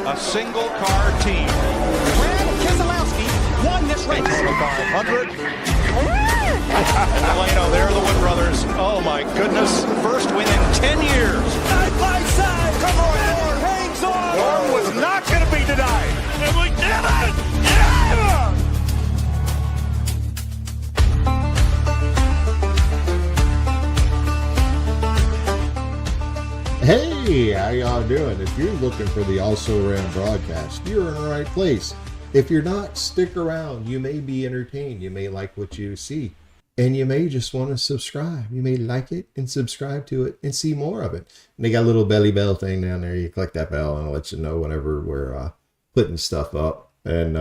a single car team. Brad Keselowski won this race. 500. And Delano, they're the Wood brothers. Oh my goodness. First win in 10 years. Side by side. Come on, Norm. Hangs on. Norm was not going to be denied. And we did it. Yeah! Hey, how y'all doing? If you're looking for the Also Ran broadcast, you're in the right place. If you're not, stick around. You may be entertained. You may like what you see. And you may just want to subscribe. You may like it and subscribe to it and see more of it. And they got a little belly bell thing down there. You click that bell and it'll let you know whenever we're putting stuff up. And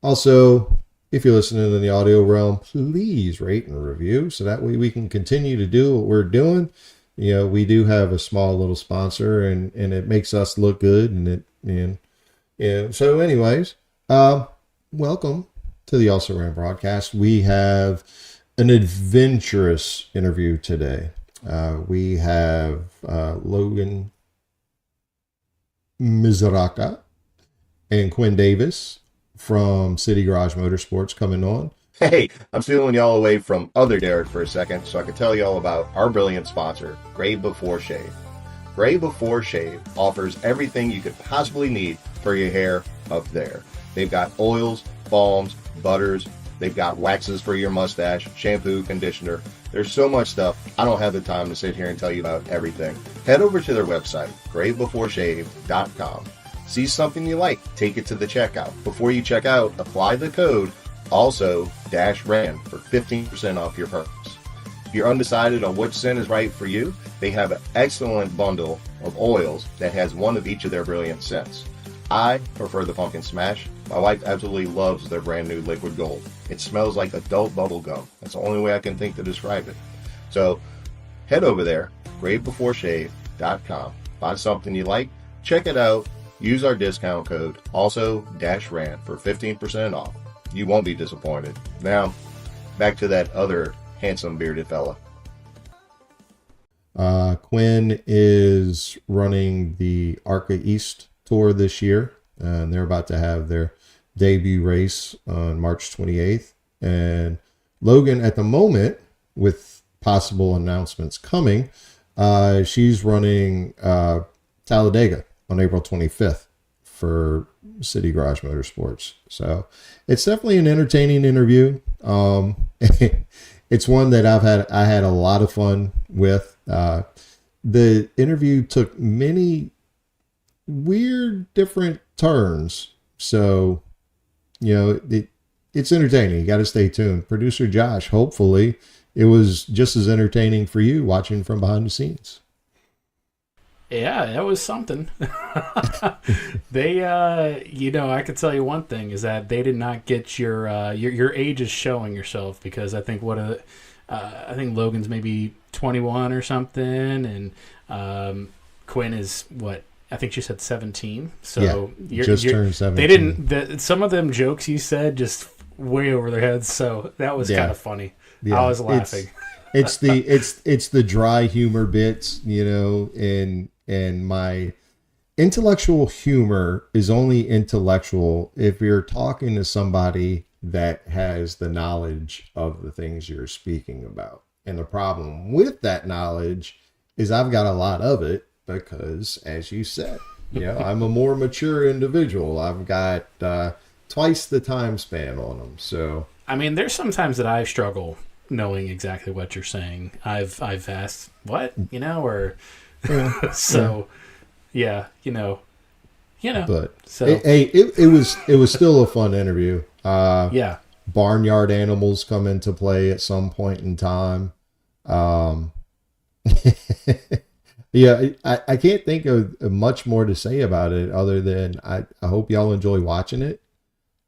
also, if you're listening in the audio realm, please rate and review so that way we can continue to do what we're doing. You know, we do have a small little sponsor and it makes us look good. So anyways, welcome to the Also Ran broadcast. We have an adventurous interview today. We have Logan Misuraca and Quinn Davis from City Garage Motorsports coming on. Hey, I'm stealing y'all away from other Derek for a second so I can tell y'all about our brilliant sponsor, Gray Before Shave. Gray Before Shave offers everything you could possibly need for your hair up there. They've got oils, balms, butters, they've got waxes for your mustache, shampoo, conditioner. There's so much stuff, I don't have the time to sit here and tell you about everything. Head over to their website, graybeforeshave.com. See something you like, take it to the checkout. Before you check out, apply the code ALSO-RAN for 15% off your purchase. If you're undecided on which scent is right for you, they have an excellent bundle of oils that has one of each of their brilliant scents. I prefer the Pumpkin Smash. My wife absolutely loves their brand new Liquid Gold. It smells like adult bubble gum. That's the only way I can think to describe it. So head over there, graybeforeshave.com. Find something you like, check it out, use our discount code ALSO-RAN for 15% off. You won't be disappointed. Now, back to that other handsome bearded fella. Quinn is running the ARCA East Tour this year, and they're about to have their debut race on March 28th. And Logan, at the moment, with possible announcements coming, she's running Talladega on April 25th for City Garage Motorsports. So it's definitely an entertaining interview. It's one that I had a lot of fun with. The interview took many weird different turns. So, you know, it's entertaining. You got to stay tuned. Producer Josh, hopefully it was just as entertaining for you watching from behind the scenes. Yeah, that was something. They, I could tell you one thing is that they did not get your age is showing yourself, because I think I think Logan's maybe 21 or something, and Quinn is what? I think she said 17. So yeah, turned 17. They didn't. Some of them jokes you said just way over their heads. So that was kind of funny. Yeah, I was laughing. It's the dry humor bits, and my intellectual humor is only intellectual if you're talking to somebody that has the knowledge of the things you're speaking about. And the problem with that knowledge is I've got a lot of it because, as you said, I'm a more mature individual. I've got twice the time span on them. So, I mean, there's sometimes that I struggle knowing exactly what you're saying. I've asked what, or so yeah, but so it was still a fun interview. Yeah, barnyard animals come into play at some point in time. Yeah, I can't think of much more to say about it other than I hope y'all enjoy watching it.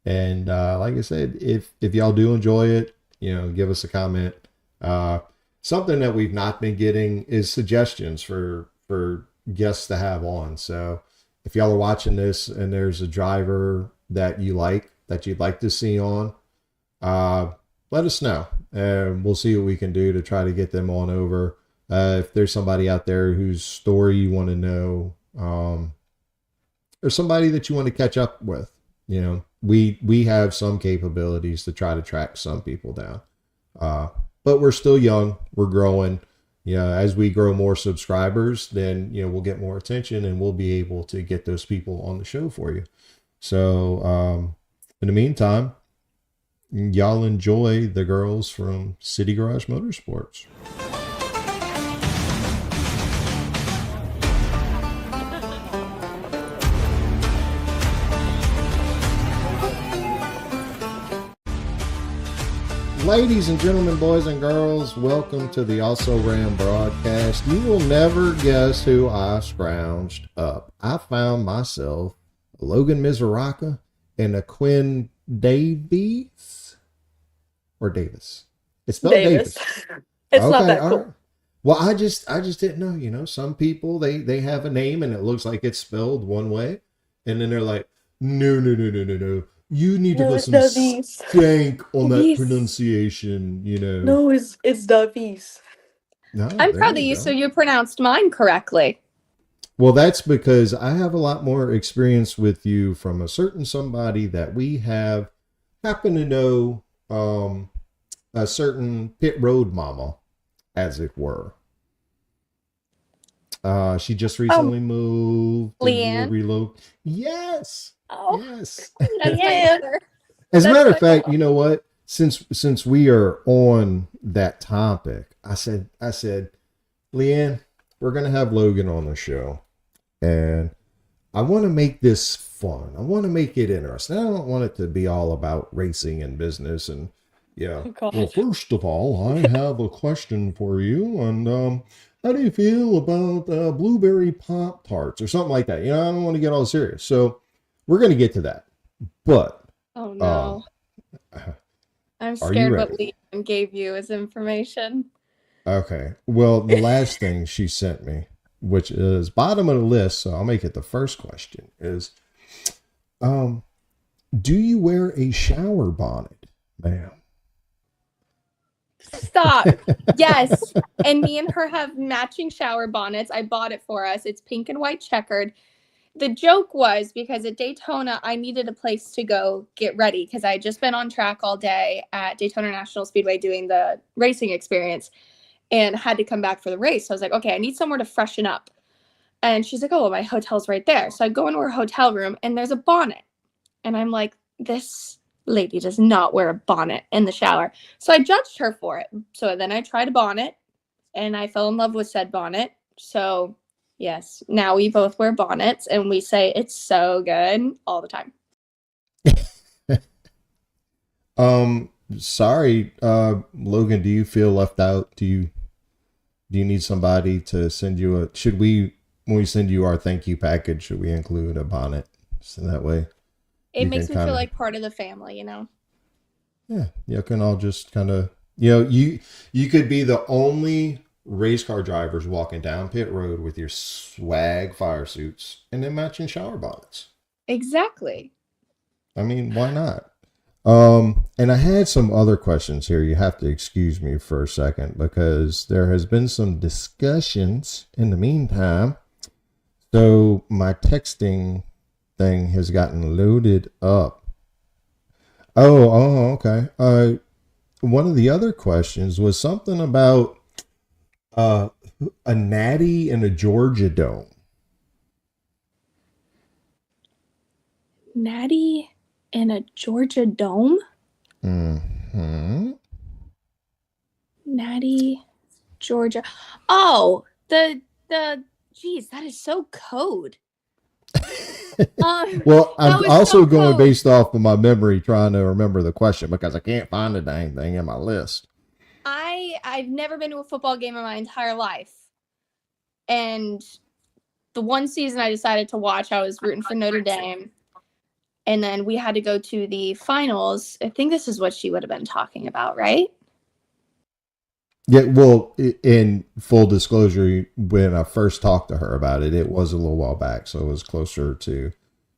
And like I said, if y'all do enjoy it, give us a comment. Something that we've not been getting is suggestions for guests to have on. So if y'all are watching this and there's a driver that you'd like to see on, let us know, and we'll see what we can do to try to get them on over. If there's somebody out there whose story you want to know, or somebody that you want to catch up with. You know, we have some capabilities to try to track some people down. But we're still young. We're growing. You know, as we grow more subscribers, then, you know, we'll get more attention and we'll be able to get those people on the show for you. So, in the meantime, y'all enjoy the girls from City Garage Motorsports. Ladies and gentlemen, boys and girls, welcome to the Also Ran broadcast. You will never guess who I scrounged up. I found myself Logan Misuraca and a Quinn Davis or Davis. It's spelled Davis. It's okay, not that cool. Right. Well, I just didn't know. You know, some people they have a name and it looks like it's spelled one way, and then they're like, no. You need to put some stank on that pronunciation, you know. No, it's Davis. No, I'm proud of you, so you pronounced mine correctly. Well, that's because I have a lot more experience with you from a certain somebody that we happen to know, a certain pit road mama, as it were. She just recently moved. LeeAnn? Yes. Oh, yes. Yeah. As a matter of fact, you know what? Since we are on that topic, I said, LeeAnn, we're gonna have Logan on the show, and I want to make this fun. I want to make it interesting. I don't want it to be all about racing and business. And yeah. Oh, well, first of all, I have a question for you. And how do you feel about blueberry Pop Tarts or something like that? You know, I don't want to get all serious. So we're going to get to that. But oh no, I'm scared what LeeAnn gave you as information. Okay. Well, the last thing she sent me, which is bottom of the list, so I'll make it the first question, is do you wear a shower bonnet, ma'am? Stop. Yes. And me and her have matching shower bonnets. I bought it for us. It's pink and white checkered. The joke was because at Daytona, I needed a place to go get ready because I had just been on track all day at Daytona National Speedway doing the racing experience and had to come back for the race. So I was like, okay, I need somewhere to freshen up. And she's like, oh, well, my hotel's right there. So I go into her hotel room and there's a bonnet. And I'm like, this lady does not wear a bonnet in the shower. So I judged her for it. So then I tried a bonnet and I fell in love with said bonnet. So yes, now we both wear bonnets and we say it's so good all the time. Sorry, Logan, do you feel left out? Do you need somebody to send you when we send you our thank you package, should we include a bonnet? So that way it makes me feel like part of the family, you know? Yeah, you can all just kind of, you know, you could be the only race car drivers walking down pit road with your swag fire suits and then matching shower bonnets. Exactly. I mean, why not? And I had some other questions here. You have to excuse me for a second because there has been some discussions in the meantime. So my texting thing has gotten loaded up. Oh, okay. One of the other questions was something about a natty and a Georgia Dome. Natty and a Georgia Dome? Mm-hmm. Natty, Georgia. Oh, geez, that is so code. Well, I'm also going based off of my memory trying to remember the question because I can't find the dang thing in my list. I've never been to a football game in my entire life. And the one season I decided to watch, I was rooting for Notre Dame. And then we had to go to the finals. I think this is what she would have been talking about, right? Yeah, well, in full disclosure, when I first talked to her about it, it was a little while back. So it was closer to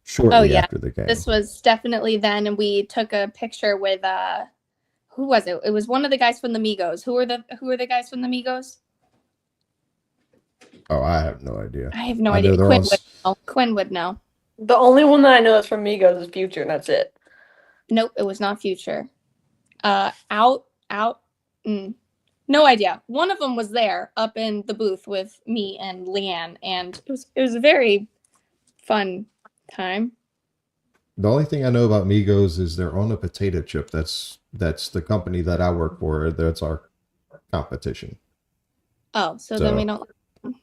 shortly after the game. This was definitely then. And we took a picture with, who was it? It was one of the guys from the Migos. Who are the guys from the Migos? Oh, I have no idea. I have no idea. Quinn would know. The only one that I know that's from Migos is Future, and that's it. Nope, it was not Future. Out. No idea. One of them was there up in the booth with me and LeeAnn, and it was a very fun time. The only thing I know about Migos is they're on a potato chip. That's the company that I work for. That's our competition. Oh, so then we don't.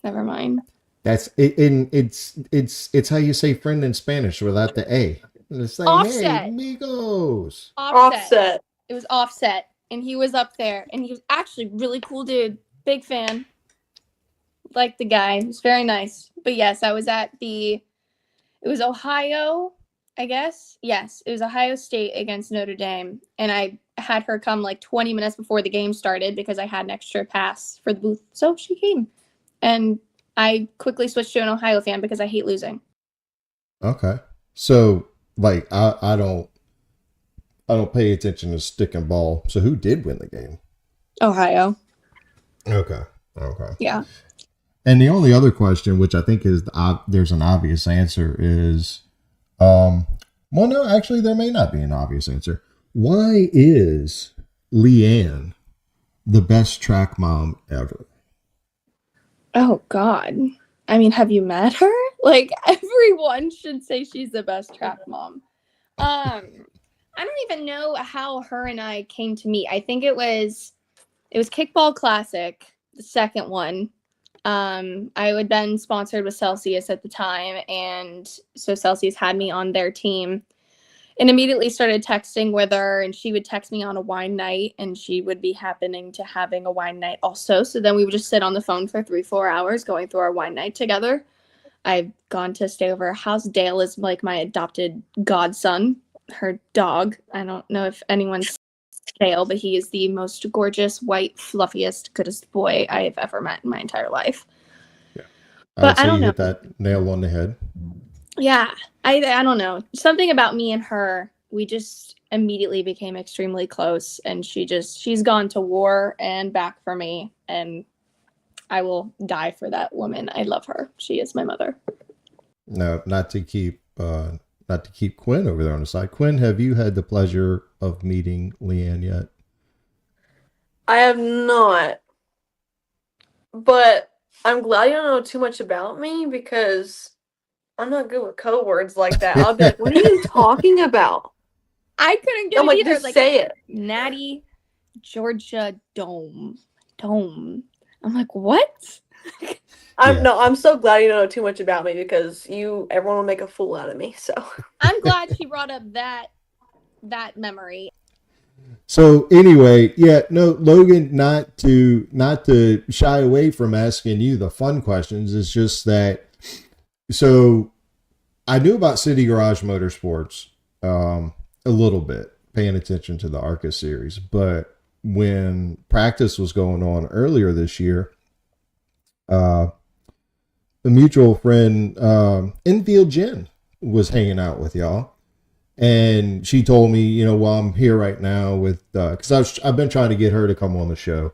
Never mind. That's it. In it's how you say friend in Spanish without the A. It's like, Offset. hey, Migos. Offset. It was Offset, and he was up there, and he was actually really cool dude. Big fan. Liked the guy. He was very nice. But yes, I was at it was Ohio, I guess. Yes, it was Ohio State against Notre Dame, and I had her come like 20 minutes before the game started because I had an extra pass for the booth. So she came, and I quickly switched to an Ohio fan because I hate losing. Okay, so like I don't pay attention to stick and ball. So who did win the game? Ohio. Okay. Yeah. And the only other question, which I think is there's an obvious answer, is, well, no, actually, there may not be an obvious answer. Why is LeeAnn the best track mom ever? Oh, God. I mean, have you met her? Like, everyone should say she's the best track mom. I don't even know how her and I came to meet. I think it was Kickball Classic, the second one. I had been sponsored with Celsius at the time, and so Celsius had me on their team and immediately started texting with her, and she would text me on a wine night, and she would be happening to having a wine night also. So then we would just sit on the phone for 3-4 hours going through our wine night together. I've gone to stay over her house. Dale is like my adopted godson, her dog. I don't know if anyone's Dale, but he is the most gorgeous, white, fluffiest, goodest boy I have ever met in my entire life. Yeah. But I don't know. Hit that nail on the head. Yeah, I don't know. Something about me and her, we just immediately became extremely close, and she's gone to war and back for me, and I will die for that woman. I love her. She is my mother. No, not to keep Quinn over there on the side. Quinn, have you had the pleasure of meeting LeeAnn yet? I have not. But I'm glad you don't know too much about me because I'm not good with code words like that. I'll be like, what are you talking about? I couldn't get I'm it like, either. just say it. Natty, Georgia Dome. I'm like, what? I'm so glad you don't know too much about me because everyone will make a fool out of me. So I'm glad she brought up that memory. So anyway, yeah, no, Logan, not to shy away from asking you the fun questions. It's just that, so I knew about City Garage Motorsports a little bit, paying attention to the ARCA series, but when practice was going on earlier this year, a mutual friend, Infield Jen, was hanging out with y'all. And she told me, while I'm here right now with, because I've been trying to get her to come on the show,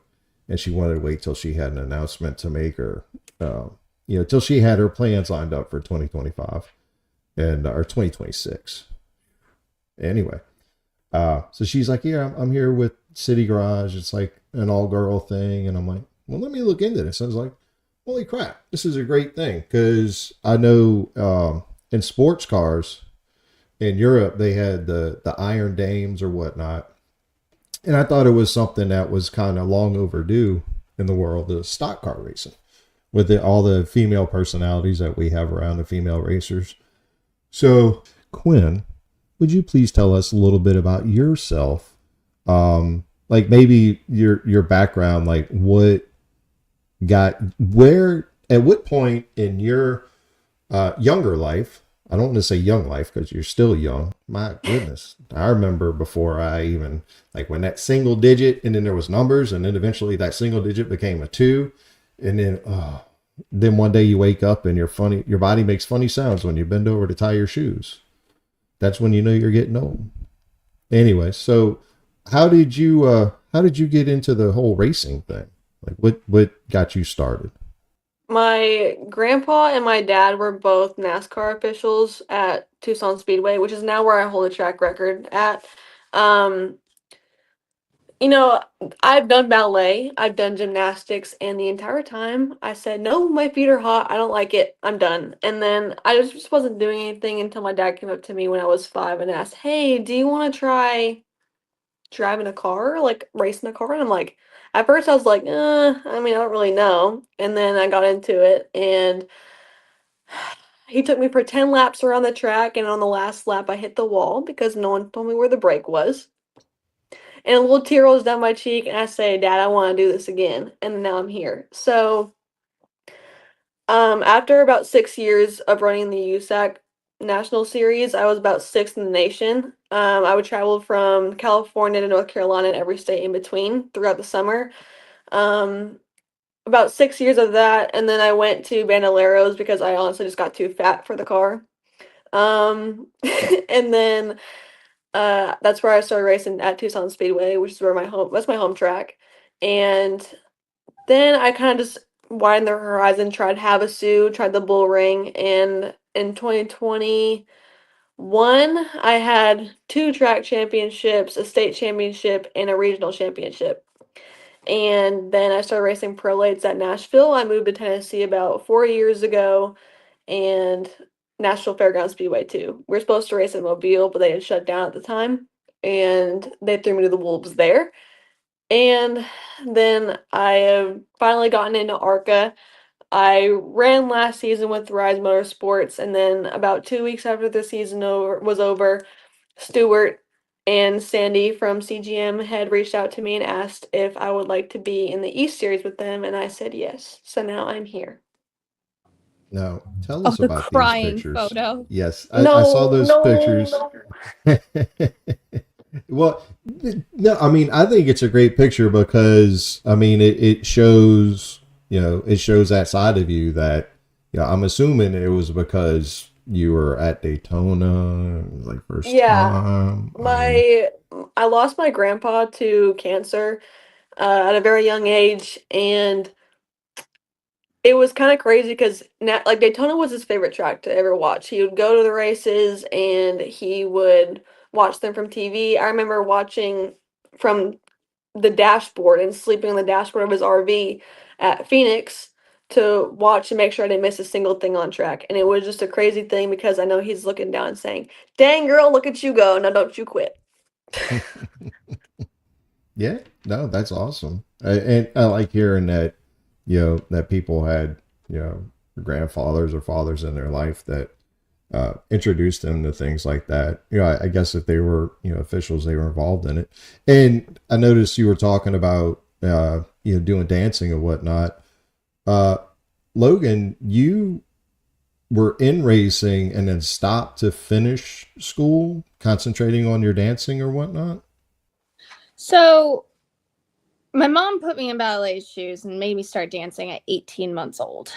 and she wanted to wait till she had an announcement to make, or, till she had her plans lined up for 2025 or 2026. Anyway, so she's like, yeah, I'm here with City Garage. It's like an all-girl thing. And I'm like, well, let me look into this. I was like, holy crap, this is a great thing. Because I know in sports cars, in Europe, they had the Iron Dames or whatnot. And I thought it was something that was kind of long overdue in the world of stock car racing, with all the female personalities that we have around, the female racers. So, Quinn, would you please tell us a little bit about yourself? Like maybe your background, like at what point in your younger life, I don't want to say young life because you're still young. My goodness. I remember before I even, like when that single digit and then there was numbers and then eventually that single digit became a 2. And then one day you wake up and your body makes funny sounds when you bend over to tie your shoes. That's when you know you're getting old. Anyway, so how did you get into the whole racing thing? Like what got you started? my grandpa and my dad were both NASCAR officials at Tucson Speedway, which is now where I hold a track record at. Um, you know, I've done ballet, I've done gymnastics, and the entire time I said, no, my feet are hot, I don't like it, I'm done. And then I just wasn't doing anything until my dad came up to me when I was 5 and asked, hey, do you want to try driving a car, like racing a car? And I'm like, at first I was like, I mean, I don't really know. And then I got into it, and he took me for 10 laps around the track, and on the last lap I hit the wall because no one told me where the brake was. And a little tear rolls down my cheek, and I say, Dad, I want to do this again. And now I'm here. So, after about 6 years of running the USAC National Series, I was about 6th in the nation. I would travel from California to North Carolina and every state in between throughout the summer. About 6 years of that, and then I went to Bandoleros because I honestly just got too fat for the car. And then that's where I started racing at Tucson Speedway, which is where that's my home track. And then I kind of just widened the horizon, tried Havasu, tried the Bull Ring, and in 2021 I had 2 track championships, a state championship, and a regional championship. And then I started racing prolades at Nashville. I moved to Tennessee about 4 years ago, and Nashville Fairgrounds Speedway too. We were supposed to race in Mobile, but they had shut down at the time, and they threw me to the wolves there. And then I have finally gotten into ARCA. I ran last season with Rise Motorsports, and then about 2 weeks after the season was over, Stewart and Sandy from CGM had reached out to me and asked if I would like to be in the East Series with them, and I said yes. So now I'm here. Now, tell us the about crying these pictures. photo. Yes, I saw those pictures. Well, no, I mean, I think it's a great picture because, I mean, it shows, it shows that side of you that, I'm assuming it was because you were at Daytona, like first time. I lost my grandpa to cancer at a very young age, and it was kind of crazy because like Daytona was his favorite track to ever watch. He would go to the races and he would watch them from TV. I remember watching from the dashboard and sleeping on the dashboard of his RV at Phoenix to watch and make sure I didn't miss a single thing on track. And it was just a crazy thing because I know he's looking down and saying, dang girl, look at you go. Now don't you quit. Yeah, no, that's awesome. And I like hearing that, that people had, grandfathers or fathers in their life that introduced them to things like that. I guess if they were, officials, they were involved in it. And I noticed you were talking about, doing dancing and whatnot. Logan, you were in racing and then stopped to finish school, concentrating on your dancing or whatnot? So my mom put me in ballet shoes and made me start dancing at 18 months old.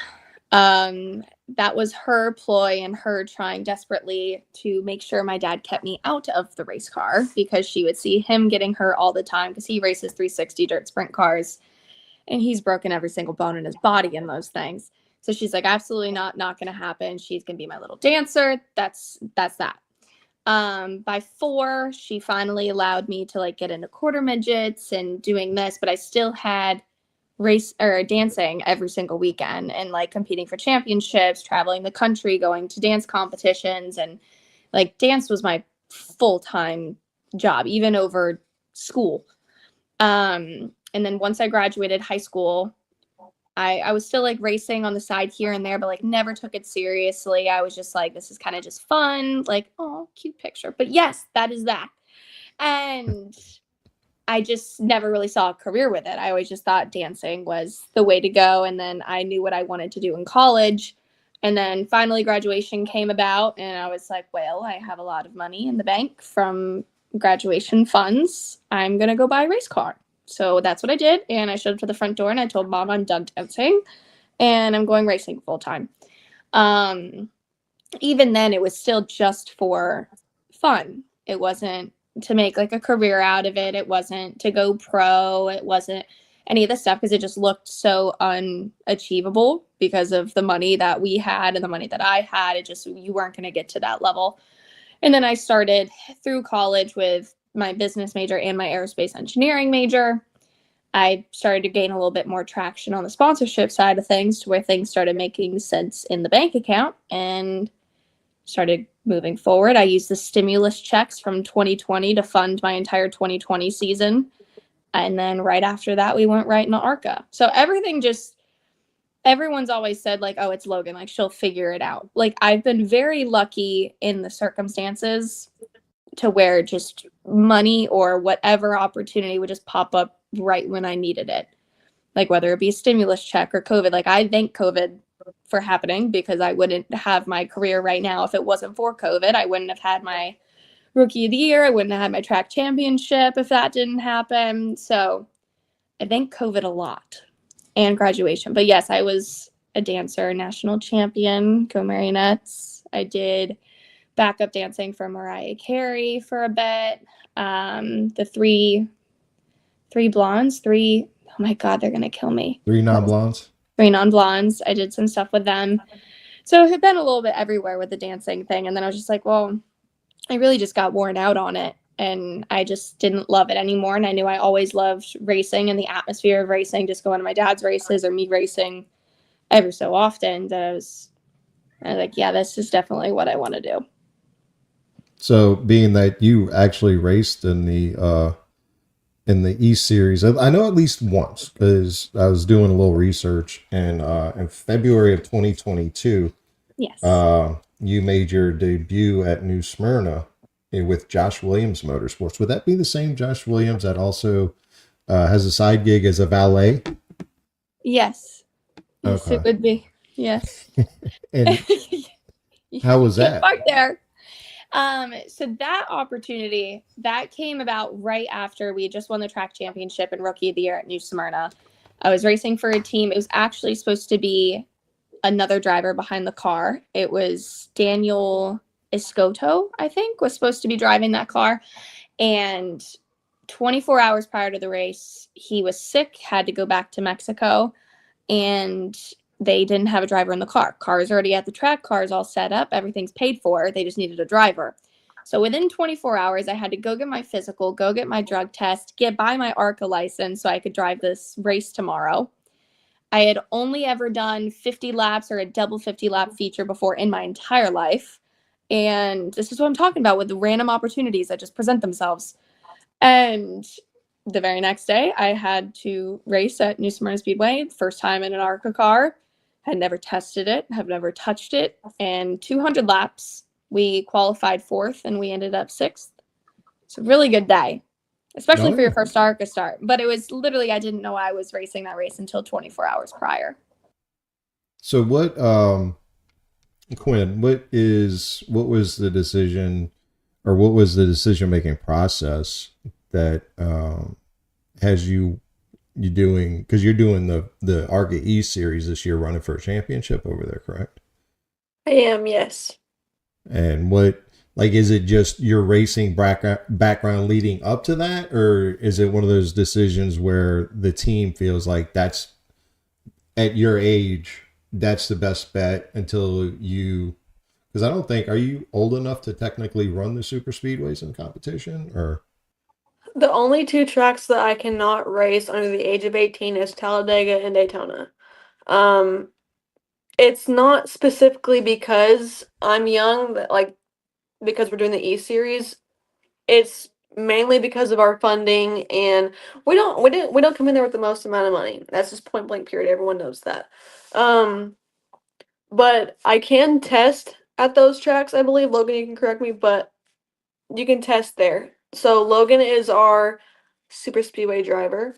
That was her ploy and her trying desperately to make sure my dad kept me out of the race car because she would see him getting hurt all the time because he races 360 dirt sprint cars and he's broken every single bone in his body in those things. So she's like, absolutely not going to happen. She's going to be my little dancer. That's that. By 4, she finally allowed me to like get into quarter midgets and doing this, but I still had race or dancing every single weekend and like competing for championships, traveling the country, going to dance competitions, and like dance was my full-time job, even over school. And then once I graduated high school, I was still like racing on the side here and there, but like never took it seriously. I was just like, this is kind of just fun, like, oh, cute picture. But yes, that is that. And I just never really saw a career with it. I always just thought dancing was the way to go. And then I knew what I wanted to do in college. And then finally graduation came about and I was like, well, I have a lot of money in the bank from graduation funds. I'm going to go buy a race car. So that's what I did. And I showed up to the front door and I told Mom I'm done dancing and I'm going racing full time. Even then, it was still just for fun. It wasn't to make like a career out of it. It wasn't to go pro. It wasn't any of this stuff because it just looked so unachievable because of the money that we had and the money that I had. It just, you weren't going to get to that level. And then I started through college with my business major and my aerospace engineering major. I started to gain a little bit more traction on the sponsorship side of things to where things started making sense in the bank account and started moving forward. I used the stimulus checks from 2020 to fund my entire 2020 season. And then right after that, we went right into ARCA. So everything just, everyone's always said like, oh, it's Logan, like she'll figure it out. Like I've been very lucky in the circumstances to where just money or whatever opportunity would just pop up right when I needed it. Like whether it be a stimulus check or COVID, like I thank COVID for happening because I wouldn't have my career right now if it wasn't for COVID. I wouldn't have had my rookie of the year. I wouldn't have had my track championship if that didn't happen. So I thank COVID a lot and graduation. But yes, I was a dancer, national champion, go Marionettes. I did backup dancing for Mariah Carey for a bit. The three blondes, oh my God, they're going to kill me. 3 non-blondes? 3 non-blondes. I did some stuff with them. So it had been a little bit everywhere with the dancing thing. And then I was just like, well, I really just got worn out on it. And I just didn't love it anymore. And I knew I always loved racing and the atmosphere of racing, just going to my dad's races or me racing every so often. That I was like, yeah, this is definitely what I want to do. So being that you actually raced in the E Series, I know at least once because I was doing a little research, and in February of 2022, yes, you made your debut at New Smyrna with Josh Williams Motorsports. Would that be the same Josh Williams that also has a side gig as a valet? Yes, yes, Okay. it would be. Yes. And how was that? Park there. So that opportunity that came about right after we just won the track championship and rookie of the year at New Smyrna. I was racing for a team. It was actually supposed to be another driver behind the car. It was Daniel Escoto, I think, was supposed to be driving that car. And 24 hours prior to the race, he was sick, had to go back to Mexico, and they didn't have a driver in the car. Car's already at the track, car's all set up, everything's paid for. They just needed a driver. So within 24 hours, I had to go get my physical, go get my drug test, get by my ARCA license so I could drive this race tomorrow. I had only ever done 50 laps or a double 50 lap feature before in my entire life. And this is what I'm talking about with the random opportunities that just present themselves. And the very next day, I had to race at New Smyrna Speedway, first time in an ARCA car. Had never tested it, have never touched it. And 200 laps, we qualified 4th and we ended up 6th. It's a really good day, especially for your first ARCA start. But it was literally, I didn't know I was racing that race until 24 hours prior. So what, Quinn, what was the decision, or what was the decision-making process that has you doing, because you're doing the ARCA E Series this year, running for a championship over there, correct? I am, yes. And what, like, is it just your racing background leading up to that, or is it one of those decisions where the team feels like that's, at your age, that's the best bet until you, because I don't think, are you old enough to technically run the super speedways in competition, or? The only 2 tracks that I cannot race under the age of 18 is Talladega and Daytona. It's not specifically because I'm young, but like because we're doing the E Series. It's mainly because of our funding, and we don't come in there with the most amount of money. That's just point blank period. Everyone knows that. But I can test at those tracks, I believe. Logan, you can correct me, but you can test there. So Logan is our super speedway driver,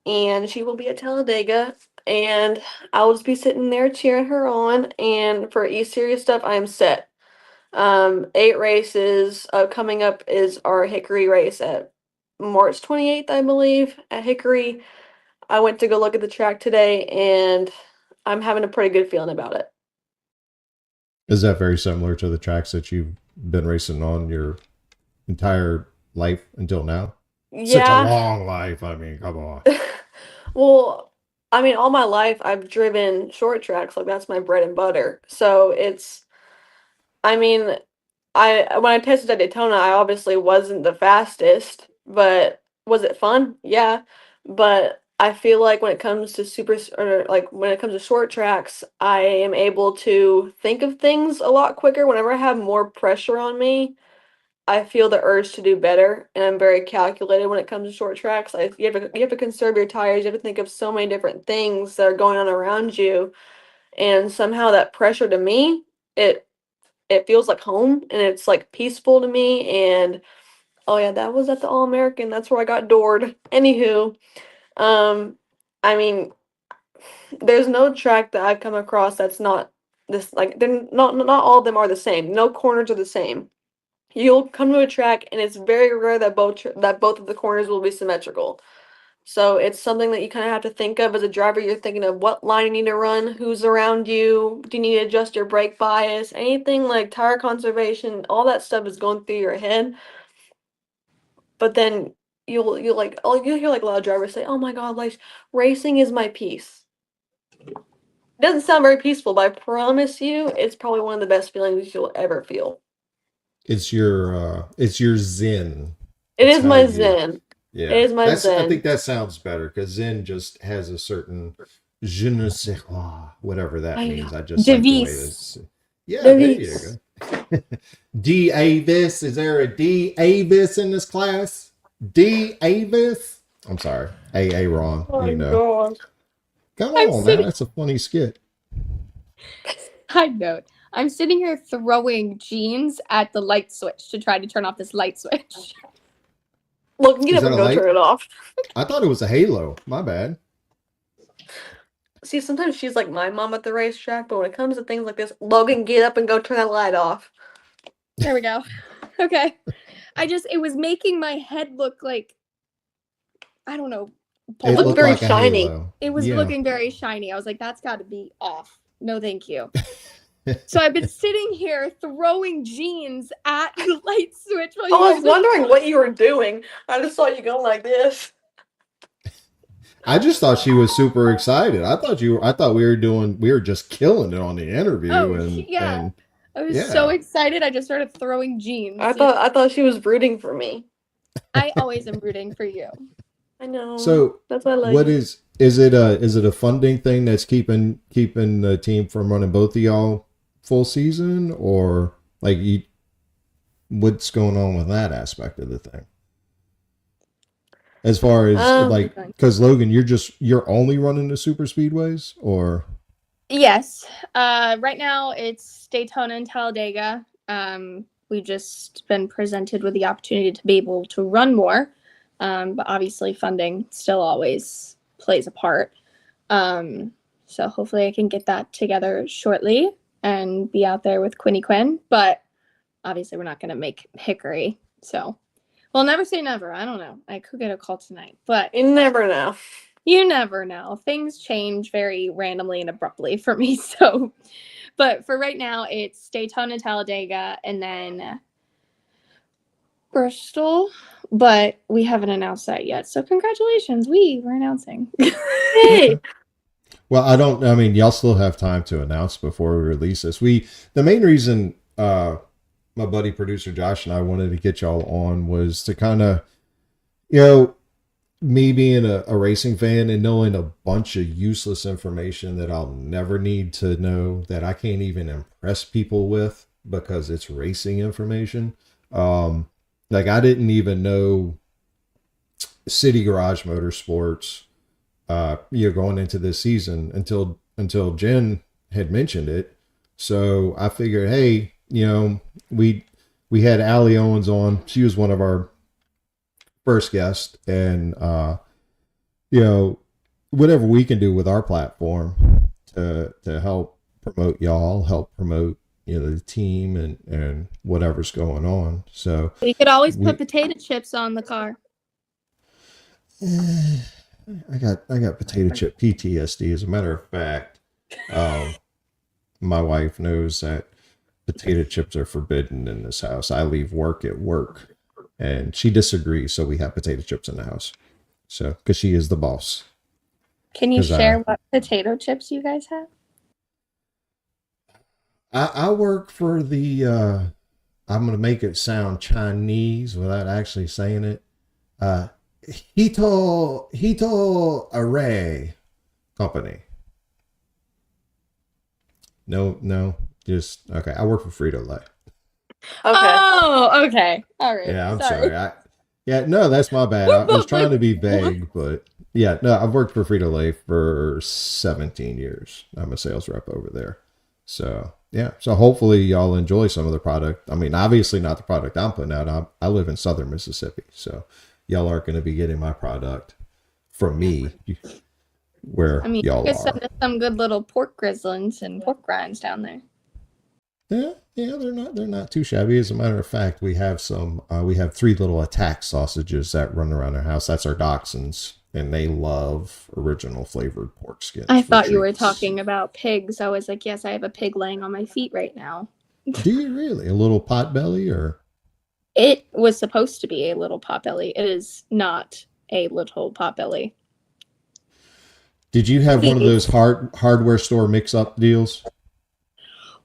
and she will be at Talladega, and I'll just be sitting there cheering her on. And for E-Series stuff, I am set. 8 races. Coming up is our Hickory race at March 28th, I believe, at Hickory. I went to go look at the track today, and I'm having a pretty good feeling about it. Is that very similar to the tracks that you've been racing on your entire life until now? Yeah. Such a long life. I mean, come on. Well, I mean, all my life I've driven short tracks, like that's my bread and butter. So I mean, when I tested at Daytona, I obviously wasn't the fastest, but was it fun? Yeah. But I feel like when it comes to or like when it comes to short tracks, I am able to think of things a lot quicker. Whenever I have more pressure on me, I feel the urge to do better, and I'm very calculated when it comes to short tracks. You have to conserve your tires. You have to think of so many different things that are going on around you, and somehow that pressure to me, it it feels like home, and it's like peaceful to me. And oh yeah, that was at the All American. That's where I got doored. Anywho, um, I mean, there's no track that I've come across that's not this like they're not all of them are the same. No corners are the same. You'll come to a track and it's very rare that both of the corners will be symmetrical. So it's something that you kind of have to think of as a driver. You're thinking of what line you need to run, who's around you, do you need to adjust your brake bias, anything like tire conservation, all that stuff is going through your head. But then you'll like you'll hear like a lot of drivers say, "Oh my God, like racing is my peace." It doesn't sound very peaceful, but I promise you, it's probably one of the best feelings you'll ever feel. It's your zen. It It's is how my you- zen. Yeah, It is my I zen. think that sounds better because zen just has a certain je ne sais quoi, whatever that I means. know. I just like the way Devis. this. Yeah, there you Devis. go. D. Avis, is there a D. Avis in this class? D. Avis. I'm sorry, A. Ron. Oh You my know, God. come I'm on, man, sitting- that's a funny skit. Side note, I'm sitting here throwing jeans at the light switch to try to turn off this light switch. Look, get Is up that and a go light? turn it off. I thought it was a halo. My bad. See, sometimes she's like my mom at the racetrack, but when it comes to things like this, Logan, get up and go turn that light off. There we go. Okay. It was making my head look like, I don't know. It looked looked very like a shiny. halo. It was Yeah. looking very shiny. I was like, that's got to be off. No, thank you. So I've been sitting here throwing jeans at the light switch while I you was guys wondering what you were doing. I just saw you going like this. I just thought she was super excited. I thought we were just killing it on the interview. Oh, and yeah. and I was Yeah. so excited. I just started throwing jeans. I thought she was rooting for me. I always am rooting for you. I know. so That's why I like what you. is it a funding thing that's keeping the team from running both of y'all full season, or like what's going on with that aspect of the thing? As far as like, because Logan, you're only running the super speedways, or Yes. Right now it's Daytona and Talladega. We've just been presented with the opportunity to be able to run more. But obviously funding still always plays a part. So hopefully I can get that together shortly and be out there with Quinn. But obviously we're not going to make Hickory. So we'll never say never. I don't know. I could get a call tonight, but You never know. you never know. Things change very randomly and abruptly for me. So, but for right now, it's Daytona, Talladega, and then Bristol. But we haven't announced that yet. So congratulations. We're announcing. Hey, well, I mean, y'all still have time to announce before we release this. The main reason my buddy producer Josh and I wanted to get y'all on was to kind of, me being a racing fan and knowing a bunch of useless information that I'll never need to know, that I can't even impress people with because it's racing information. Like I didn't even know City Garage Motorsports, going into this season until Jen had mentioned it. So I figured, hey, we had Allie Owens on. She was one of our first guests, and whatever we can do with our platform to help promote y'all, help promote the team and whatever's going on. So We could always put potato chips on the car. I got potato chip PTSD. As a matter of fact, my wife knows that potato chips are forbidden in this house. I leave work at work, and she disagrees, so we have potato chips in the house. So, because she is the boss. Can you 'Cause share what potato chips you guys have? I work for the I'm gonna make it sound Chinese without actually saying it. Hito Array Company. No, just okay. I work for Frito-Lay. Okay. Oh, okay. All right. Yeah, I'm sorry. No, that's my bad. I was trying to be vague, but yeah, no, I've worked for Frito-Lay for 17 years. I'm a sales rep over there. So yeah, so hopefully y'all enjoy some of the product. I mean, obviously not the product I'm putting out. I live in Southern Mississippi, so y'all aren't going to be getting my product from me where I mean, y'all you could send are. us some good little pork grizzlings and pork rinds down there. Yeah, they're not too shabby. As a matter of fact, we have we have 3 little attack sausages that run around our house. That's our dachshunds, and they love original flavored pork skins. I thought you were treats. talking about pigs. I was like, yes, I have a pig laying on my feet right now. Do you really? A little pot-belly or? It was supposed to be a little potbelly. It is not a little potbelly. Did you have one of those hardware store mix-up deals?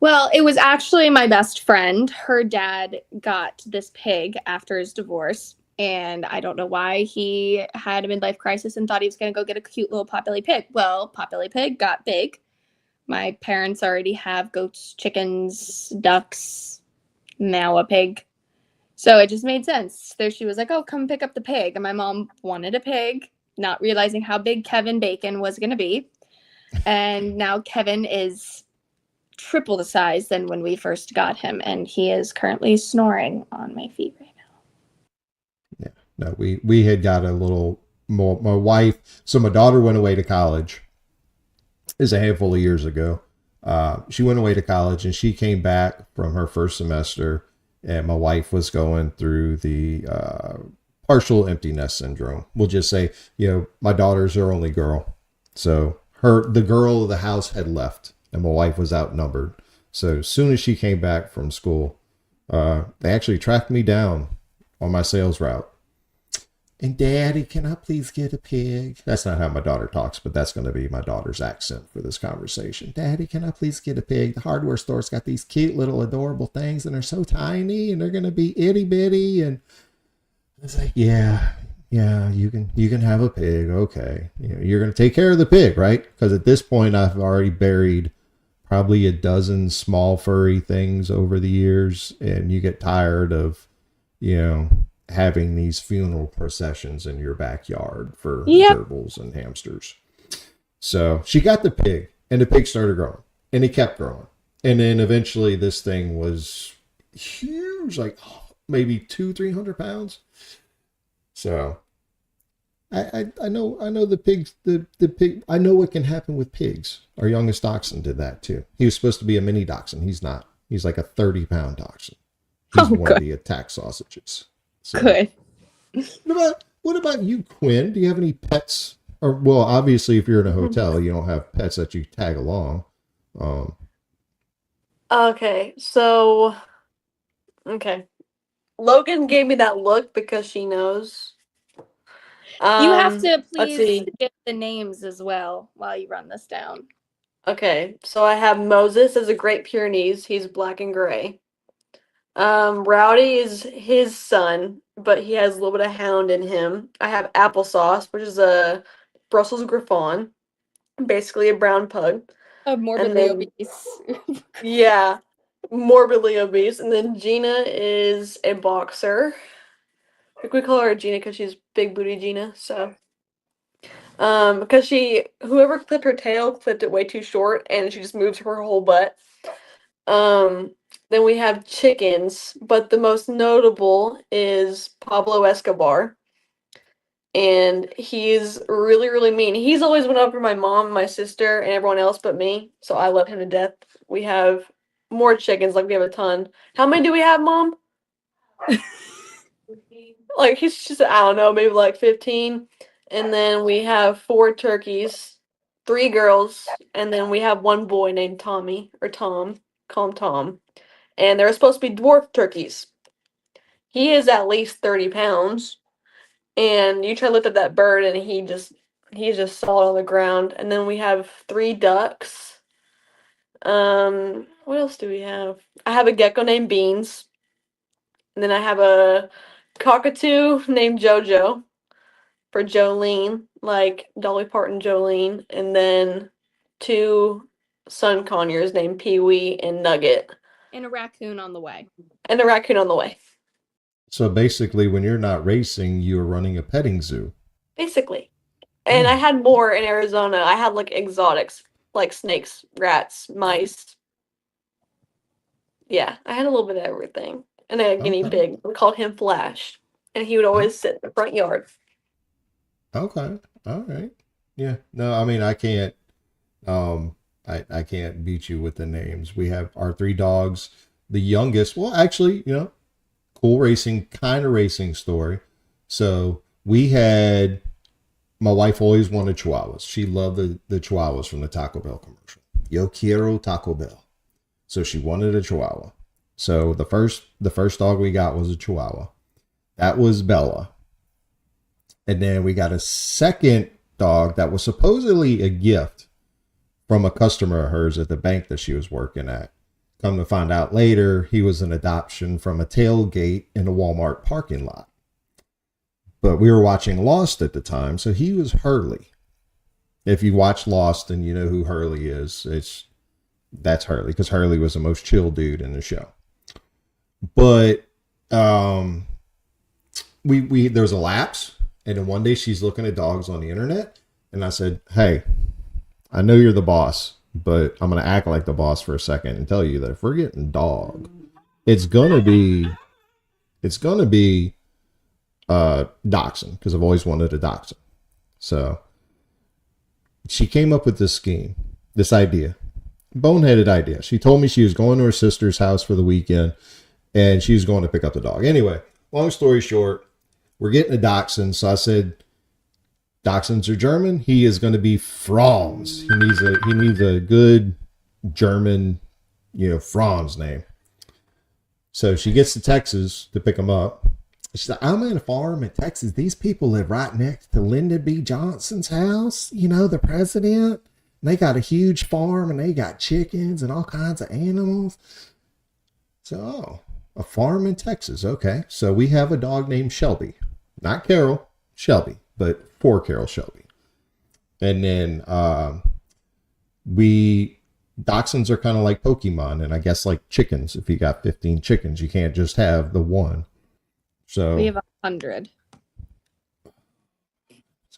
Well, it was actually my best friend. Her dad got this pig after his divorce, and I don't know why he had a midlife crisis and thought he was going to go get a cute little potbelly pig. Well, potbelly pig got big. My parents already have goats, chickens, ducks, now a pig. So it just made sense. There she was like, oh, come pick up the pig. And my mom wanted a pig, not realizing how big Kevin Bacon was going to be. And now Kevin is triple the size than when we first got him, and he is currently snoring on my feet right now. Yeah, no, we had got a little more. My wife, so my daughter went away to college. Is a handful of years ago. She went away to college, and she came back from her first semester, and my wife was going through the partial empty nest syndrome. We'll just say, my daughter's her only girl, so the girl of the house had left. And my wife was outnumbered. So as soon as she came back from school, they actually tracked me down on my sales route. And Daddy, can I please get a pig? That's not how my daughter talks, but that's going to be my daughter's accent for this conversation. Daddy, can I please get a pig? The hardware store's got these cute little adorable things, and they're so tiny, and they're going to be itty bitty. And it's like, yeah, you can have a pig. Okay. You're going to take care of the pig, right? Because at this point, I've already buried probably a dozen small furry things over the years, and you get tired of, having these funeral processions in your backyard for gerbils and hamsters. So she got the pig, and the pig started growing, and it kept growing. And then eventually this thing was huge, like maybe 200-300 pounds. So I know the pigs, the pig, I know what can happen with pigs. Our youngest dachshund did that too. He was supposed to be a mini dachshund. He's not. He's like a 30-pound dachshund. He's one of the attack sausages. So, good. What about you, Quinn? Do you have any pets? Or, well, obviously, if you're in a hotel, you don't have pets that you tag along. Okay, so Logan gave me that look because she knows. You have to let's see. please get the names as well while you run this down. Okay, so I have Moses as a Great Pyrenees. He's black and gray. Rowdy is his son, but he has a little bit of hound in him. I have Applesauce, which is a Brussels Griffon, basically a brown pug. Morbidly obese. Yeah, morbidly obese. And then Gina is a boxer. I think we call her Gina because she's big booty Gina. So, because whoever clipped her tail clipped it way too short, and she just moves her whole butt. Then we have chickens, but the most notable is Pablo Escobar. And he's really, really mean. He's always went over my mom, my sister, and everyone else but me. So I love him to death. We have more chickens, like we have a ton. How many do we have, Mom? Like, he's just, I don't know, maybe like 15. And then we have 4 turkeys, 3 girls, and then we have 1 boy named Tommy, or Tom. Call him Tom. And they're supposed to be dwarf turkeys. He is at least 30 pounds. And you try to lift up that bird, and he He's just solid on the ground. And then we have 3 ducks. What else do we have? I have a gecko named Beans. And then I have a cockatoo named Jojo for Jolene, like Dolly Parton Jolene. And then 2 sun conures named Pee Wee and Nugget. And a raccoon on the way. And a raccoon on the way. So basically, when you're not racing, you're running a petting zoo. Basically. And I had more in Arizona. I had like exotics, like snakes, rats, mice. Yeah, I had a little bit of everything. And a guinea pig. We called him Flash. And he would always sit in the front yard. Okay. All right. Yeah. No, I mean, I can't, I can't beat you with the names. We have our 3 dogs. The youngest, well, actually, cool racing, kind of racing story. So we had, my wife always wanted Chihuahuas. She loved the Chihuahuas from the Taco Bell commercial. Yo quiero Taco Bell. So she wanted a Chihuahua. So the first dog we got was a Chihuahua. That was Bella. And then we got a second dog that was supposedly a gift from a customer of hers at the bank that she was working at. Come to find out later, he was an adoption from a tailgate in a Walmart parking lot. But we were watching Lost at the time, so he was Hurley. If you watch Lost and you know who Hurley is, that's Hurley, because Hurley was the most chill dude in the show. But we there was a lapse, and then one day she's looking at dogs on the internet, and I said, "Hey, I know you're the boss, but I'm gonna act like the boss for a second and tell you that if we're getting dog, it's gonna be dachshund, because I've always wanted a dachshund." So she came up with this idea, boneheaded idea. She told me she was going to her sister's house for the weekend and she was going to pick up the dog. Anyway, long story short, we're getting a dachshund. So I said, dachshunds are German. He is going to be Franz. He needs a good German, Franz name. So she gets to Texas to pick him up. She's like, "I'm at a farm in Texas. These people live right next to Lyndon B. Johnson's house, the president. And they got a huge farm and they got chickens and all kinds of animals." So, a farm in Texas. Okay. So we have a dog named Shelby. Not Carol, Shelby, but for Carol Shelby. And then dachshunds are kind of like Pokemon, and I guess like chickens. If you got 15 chickens, you can't just have the one. So We have 100.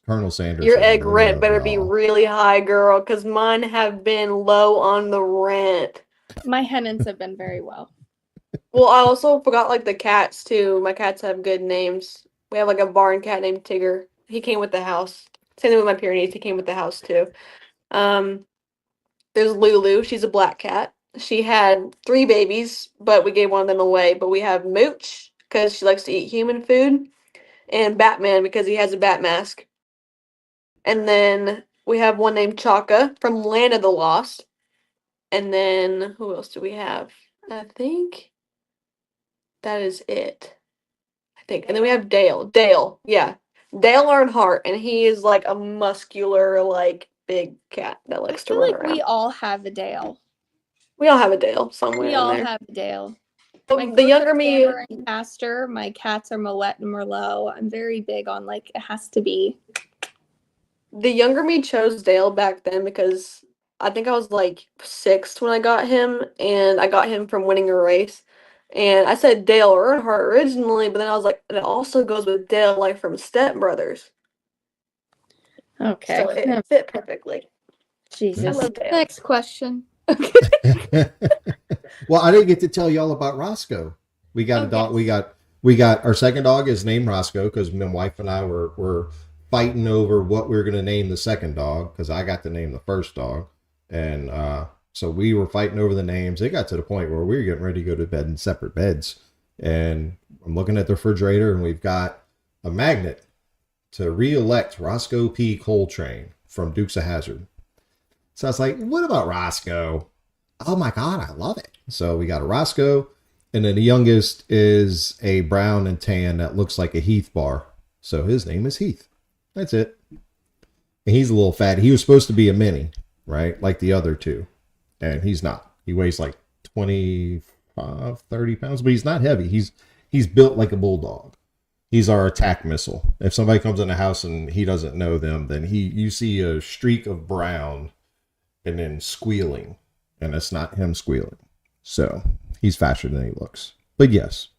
Colonel Sanders. Your egg rent better be really high, girl, because mine have been low on the rent. My hennins have been very well. Well, I also forgot like the cats too. My cats have good names. We have like a barn cat named Tigger. He came with the house. Same thing with my Pyrenees. He came with the house too. There's Lulu. She's a black cat. She had 3 babies, but we gave one of them away. But we have Mooch because she likes to eat human food, and Batman because he has a bat mask. And then we have one named Chaka from Land of the Lost. And then who else do we have? I think that is it. And then we have Dale. Dale, yeah. Dale Earnhardt, and he is like a muscular, like big cat that likes to run around. We all have a Dale. We all have a Dale somewhere. We all in there. have a Dale. The younger me. And Pastor. My cats are Molette and Merlot. I'm very big on it has to be. The younger me chose Dale back then because I think I was like 6 when I got him, and I got him from winning a race. And I said Dale Earnhardt originally, but then I was like, it also goes with Dale, like from Step Brothers. Okay. So it fit perfectly. Jesus. I love Dale. Next question. Well, I didn't get to tell y'all about Roscoe. We got a dog. We got our second dog is named Roscoe because my wife and I were fighting over what we were going to name the second dog because I got to name the first dog. And so we were fighting over the names. It got to the point where we were getting ready to go to bed in separate beds. And I'm looking at the refrigerator, and we've got a magnet to re-elect Roscoe P. Coltrane from Dukes of Hazzard. So I was like, what about Roscoe? Oh my God, I love it. So we got a Roscoe. And then the youngest is a brown and tan that looks like a Heath bar. So his name is Heath. That's it. And he's a little fat. He was supposed to be a mini, right? Like the other two. And he's not. He weighs like 25, 30 pounds, but he's not heavy. He's built like a bulldog. He's our attack missile. If somebody comes in the house and he doesn't know them, then you see a streak of brown and then squealing, and it's not him squealing. So he's faster than he looks. But yes,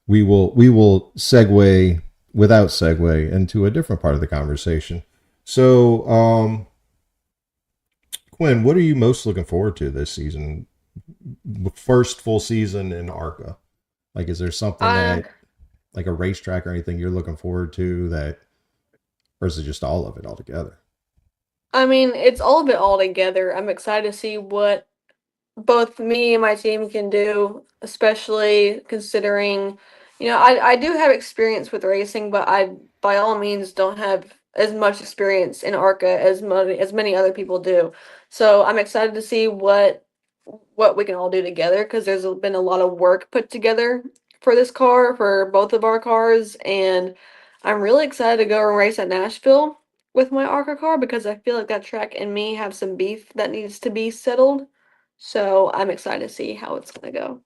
we will segue without segue into a different part of the conversation. So, Quinn, what are you most looking forward to this season? First full season in ARCA. Like, is there something that, like a racetrack or anything you're looking forward to that, or is it just all of it all together? I mean, it's all of it all together. I'm excited to see what both me and my team can do, especially considering, I do have experience with racing, but I, by all means, don't have as much experience in ARCA as many other people do. So I'm excited to see what we can all do together, because there's been a lot of work put together for this car, for both of our cars, and I'm really excited to go and race at Nashville with my ARCA car, because I feel like that track and me have some beef that needs to be settled. So I'm excited to see how it's going to go.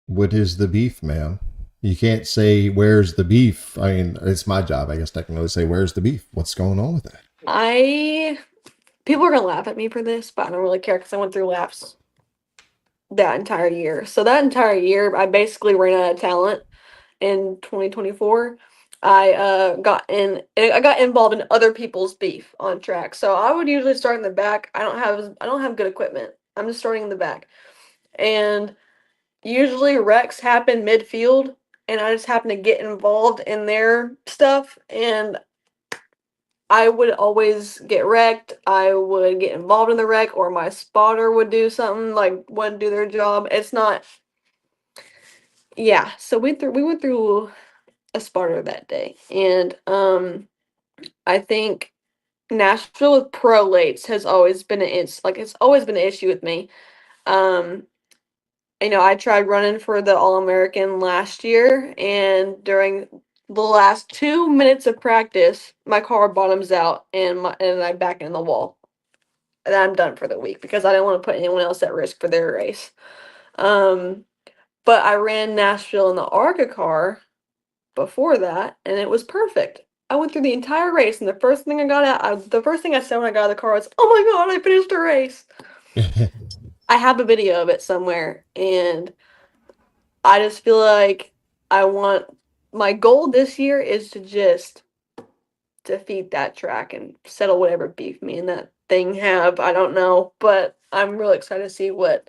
What is the beef, ma'am? You can't say, where's the beef? I mean, it's my job, I guess, technically, to say, where's the beef? What's going on with that? People are going to laugh at me for this, but I don't really care, because I went through laps that entire year. So that entire year, I basically ran out of talent in 2024. I got involved in other people's beef on track. So I would usually start in the back. I don't have good equipment. I'm just starting in the back. And usually wrecks happen midfield, and I just happen to get involved in their stuff, and I would always get wrecked. I would get involved in the wreck, or my spotter would do something, like wouldn't do their job. It's not. Yeah, so we went through a spotter that day, and I think Nashville with pro lates has always been it's always been an issue with me. I tried running for the All-American last year, and during the last 2 minutes of practice, my car bottoms out, and I back in the wall. And I'm done for the week, because I didn't want to put anyone else at risk for their race. But I ran Nashville in the ARCA car before that, and it was perfect. I went through the entire race, and the first thing I said when I got out of the car was, "Oh my God, I finished the race!" I have a video of it somewhere, and I just feel like my goal this year is to just defeat that track and settle whatever beef me and that thing have. I don't know, but I'm really excited to see what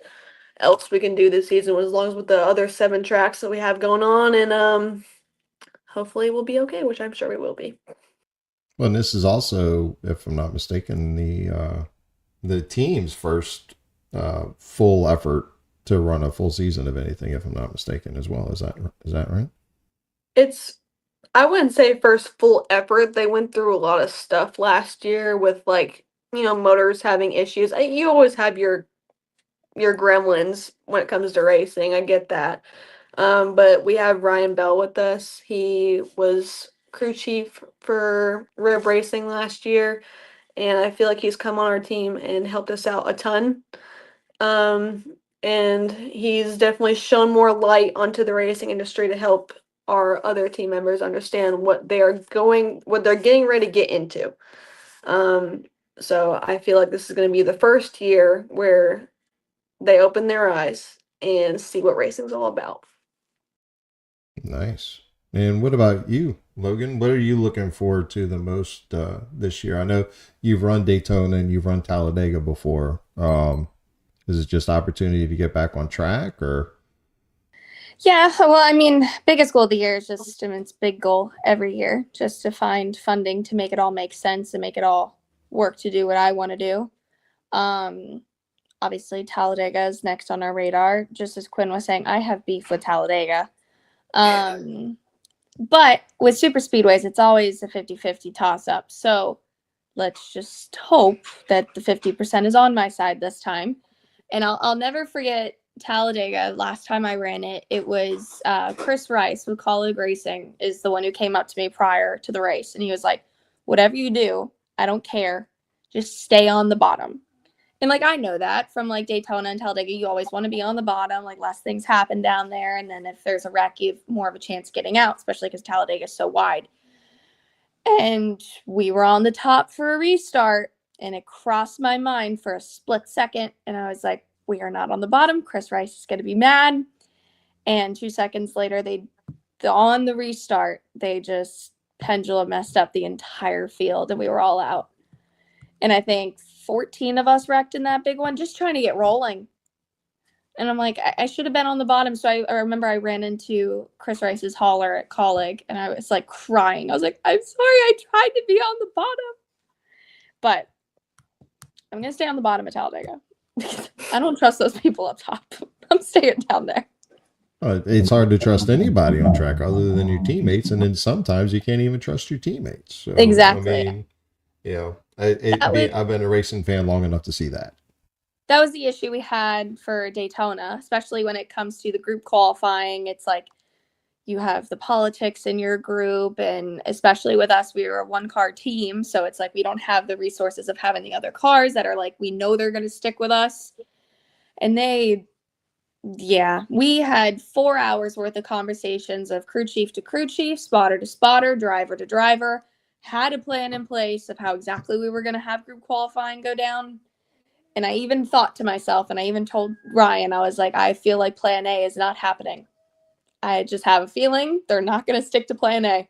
else we can do this season, as long as with the other 7 tracks that we have going on, and hopefully we'll be okay, which I'm sure we will be. Well, and this is also, if I'm not mistaken, the team's first full effort to run a full season of anything, if I'm not mistaken, as well. Is that right? I wouldn't say first full effort. They went through a lot of stuff last year with, like, motors having issues. You always have your gremlins when it comes to racing. I get that. But we have Ryan Bell with us. He was crew chief for Rib Racing last year, and I feel like he's come on our team and helped us out a ton. And he's definitely shown more light onto the racing industry to help our other team members understand what they're getting ready to get into. So I feel like this is going to be the first year where they open their eyes and see what racing's all about. Nice. And what about you, Logan? What are you looking forward to the most this year? I know you've run Daytona and you've run Talladega before. Is it just opportunity to get back on track, or? Yeah, well, I mean, biggest goal of the year is just, it's big goal every year, just to find funding to make it all make sense and make it all work to do what I want to do. Obviously, Talladega is next on our radar. Just as Quinn was saying, I have beef with Talladega. But with Superspeedways, it's always a 50-50 toss-up. So let's just hope that the 50% is on my side this time. And I'll never forget Talladega. Last time I ran it, it was Chris Rice with College Racing is the one who came up to me prior to the race. And he was like, whatever you do, I don't care. Just stay on the bottom. And like, I know that from like Daytona and Talladega, you always want to be on the bottom, like less things happen down there. And then if there's a wreck, you have more of a chance getting out, especially because Talladega is so wide. And we were on the top for a restart, and it crossed my mind for a split second. And I was like, we are not on the bottom. Chris Rice is going to be mad. And 2 seconds later, on the restart, they just pendulum messed up the entire field, and we were all out. And I think 14 of us wrecked in that big one, just trying to get rolling. And I'm like, I should have been on the bottom. So I remember I ran into Chris Rice's hauler at Colleague, and I was like crying. I was like, I'm sorry, I tried to be on the bottom. But I'm going to stay on the bottom of Talladega. I don't trust those people up top. I'm staying down there. It's hard to trust anybody on track other than your teammates. And then sometimes you can't even trust your teammates. So, Exactly. I mean, you know, I've been a racing fan long enough to see that. That was the issue we had for Daytona, especially when it comes to the group qualifying. It's like you have the politics in your group, and especially with us, we were a one-car team, so it's like we don't have the resources of having the other cars that are like, we know they're going to stick with us. And we had 4 hours worth of conversations of crew chief to crew chief, spotter to spotter, driver to driver, had a plan in place of how exactly we were going to have group qualifying go down. And I even thought to myself, and I even told Ryan, I was like, I feel like plan A is not happening. I just have a feeling they're not going to stick to plan A.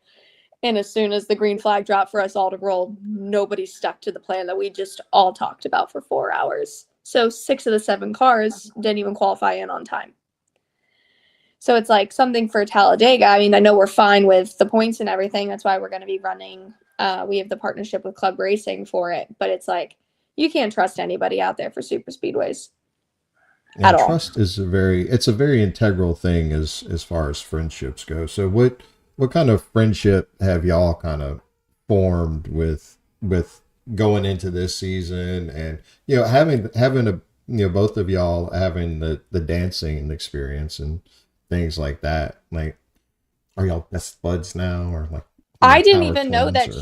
And as soon as the green flag dropped for us all to roll, nobody stuck to the plan that we just all talked about for 4 hours. So 6 of the 7 cars didn't even qualify in on time. So it's like something for Talladega. I mean, I know we're fine with the points and everything. That's why we're going to be running. We have the partnership with Club Racing for it. But it's like, you can't trust anybody out there for super speedways at all. Trust is a very integral thing as far as friendships go. So what kind of friendship have y'all kind of formed with going into this season, and having a both of y'all having the dancing experience and things like that? Like, are y'all best buds now, or like? I didn't even know that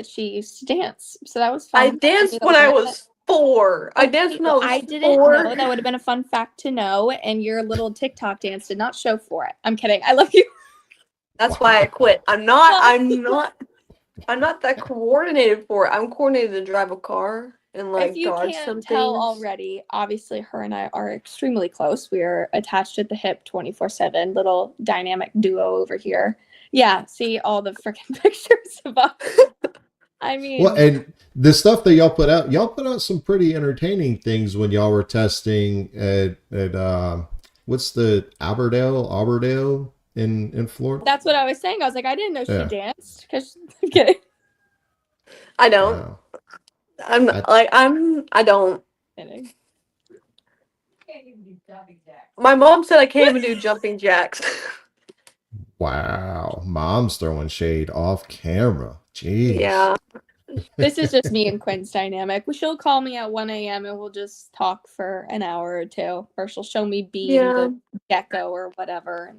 she used to dance. So that was fun. I danced when I was 4. I danced when I was 4. I didn't know. That would have been a fun fact to know. And your little TikTok dance did not show for it. I'm kidding. I love you. That's why I quit. I'm not that coordinated for it. I'm coordinated to drive a car and like if you dodge can't some tell things. already, obviously her and I are extremely close. We are attached at the hip 24/7, little dynamic duo over here. Yeah, see all the freaking pictures of us. I mean, well, and the stuff that y'all put out some pretty entertaining things when y'all were testing at what's the Aberdale in Florida? That's what I was saying. I was like, I didn't know she danced. Because I'm kidding. I don't. Wow. I don't. Kidding. My mom said I can't even do jumping jacks. Wow, mom's throwing shade off camera. Jeez. Yeah. This is just me and Quinn's dynamic. She'll call me at 1 a.m. and we'll just talk for an hour or two. Or she'll show me Bean the gecko or whatever.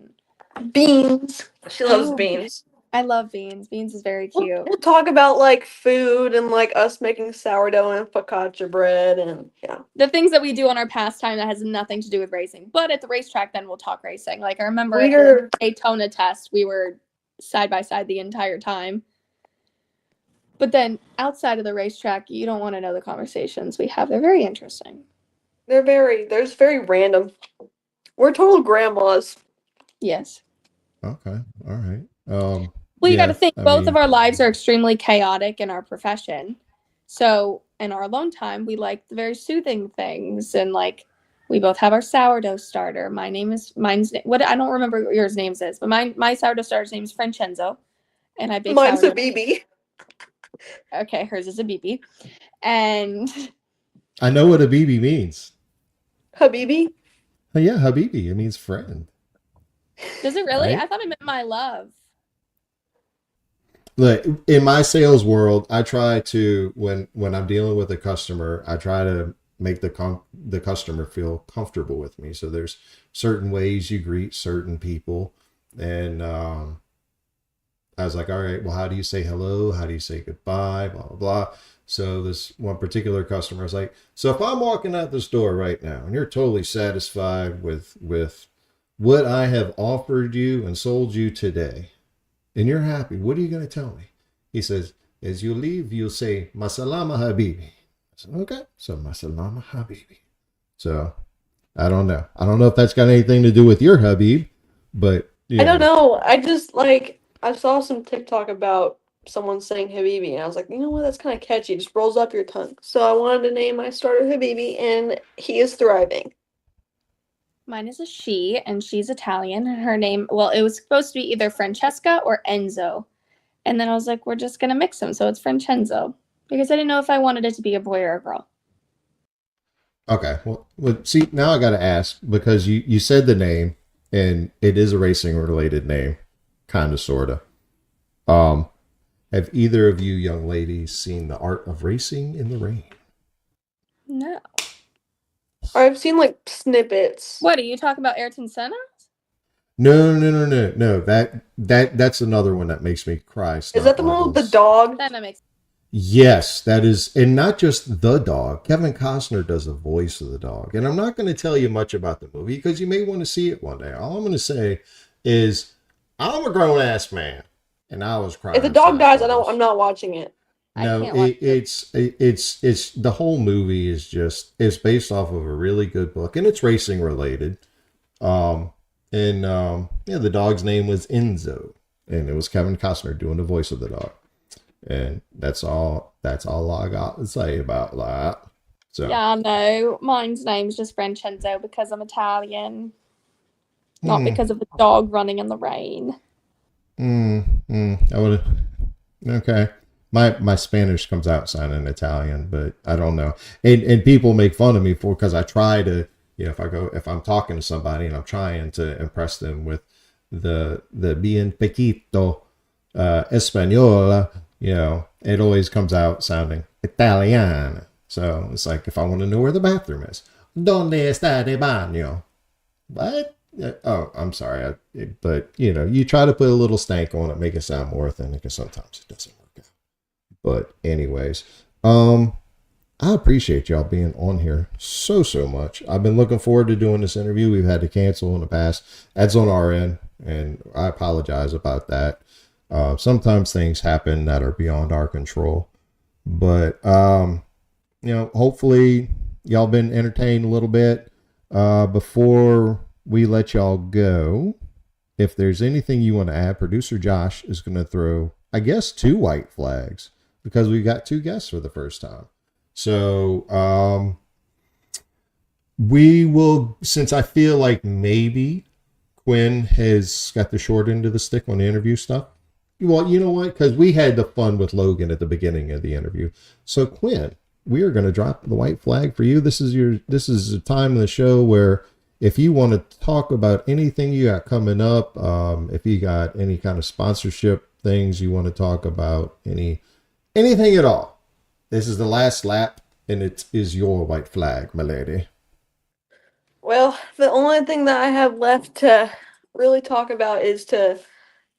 And Beans. She loves beans. I love Beans. Beans is very cute. We'll talk about like food and like us making sourdough and focaccia bread and the things that we do on our pastime that has nothing to do with racing. But at the racetrack, then we'll talk racing. Like I remember at the Daytona test, we were side by side the entire time. But then outside of the racetrack, you don't want to know the conversations we have. They're very interesting. They're very random. We're total grandmas. Yes. Okay. All right. Well, you got to think both of our lives are extremely chaotic in our profession. So in our alone time, we like the very soothing things. And like, we both have our sourdough starter. Mine's what I don't remember what yours names is, but my sourdough starter's name is Franchenzo. And I bake Mine's sourdough. a BB. Okay, hers is a BB. And I know what a BB means. Habibi? Oh, yeah, Habibi. It means friend. Does it really? Right? I thought it meant my love. Look, in my sales world, I try to when I'm dealing with a customer, I try to make the customer feel comfortable with me. So there's certain ways you greet certain people, and I was like, all right, well, how do you say hello? How do you say goodbye? Blah, blah, blah. So this one particular customer is like, so if I'm walking out this door right now and you're totally satisfied with what I have offered you and sold you today, and you're happy, what are you going to tell me? He says, as you leave, you'll say, Masalama Habibi. I said, okay, so Masalama Habibi. So I don't know. I don't know if that's got anything to do with your Habib, but I don't know. I just like I saw some TikTok about someone saying Habibi, and I was like, you know what? That's kind of catchy. It just rolls up your tongue. So I wanted to name my starter Habibi, and he is thriving. Mine is a she, and she's Italian. And her name, well, it was supposed to be either Francesca or Enzo. And then I was like, we're just going to mix them. So it's Francenzo. Because I didn't know if I wanted it to be a boy or a girl. Okay. Well, see, now I got to ask, because you said the name, and it is a racing related name, kind of, sort of. Have either of you young ladies seen The Art of Racing in the Rain? No. I've seen like snippets. What, are you talking about Ayrton Senna? No. That's another one that makes me cry. Is that the one with the dog? Senna makes. Yes, that is, and not just the dog. Kevin Costner does the voice of the dog. And I'm not going to tell you much about the movie because you may want to see it one day. All I'm going to say is I'm a grown-ass man, and I was crying. If the dog dies, I'm not watching it. No, it's the whole movie is just, it's based off of a really good book, and it's racing related. Yeah, the dog's name was Enzo, and it was Kevin Costner doing the voice of the dog. And that's all I got to say about that. So yeah, no, mine's name's just Francenzo because I'm Italian, not because of the dog running in the rain. I would. Okay. My Spanish comes out sounding Italian, but I don't know. And people make fun of me because I try to, if I'm talking to somebody and I'm trying to impress them with the bien poquito español, it always comes out sounding Italian. So it's like, if I want to know where the bathroom is, ¿Dónde está el baño? What? Oh, I'm sorry. But you try to put a little stank on it, make it sound more authentic, and sometimes it doesn't work out. But anyways, I appreciate y'all being on here so much. I've been looking forward to doing this interview. We've had to cancel in the past. That's on our end, and I apologize about that. Sometimes things happen that are beyond our control, but hopefully y'all been entertained a little bit. Before we let y'all go, if there's anything you want to add, producer Josh is going to throw, I guess, 2 white flags because we've got 2 guests for the first time. So we will, since I feel like maybe Quinn has got the short end of the stick on the interview stuff. Well, you know what? Because we had the fun with Logan at the beginning of the interview. So Quinn, we are going to drop the white flag for you. This is a time in the show where if you want to talk about anything you got coming up, if you got any kind of sponsorship things you want to talk about, anything at all, this is the last lap, and it is your white flag, my lady. Well, the only thing that I have left to really talk about is to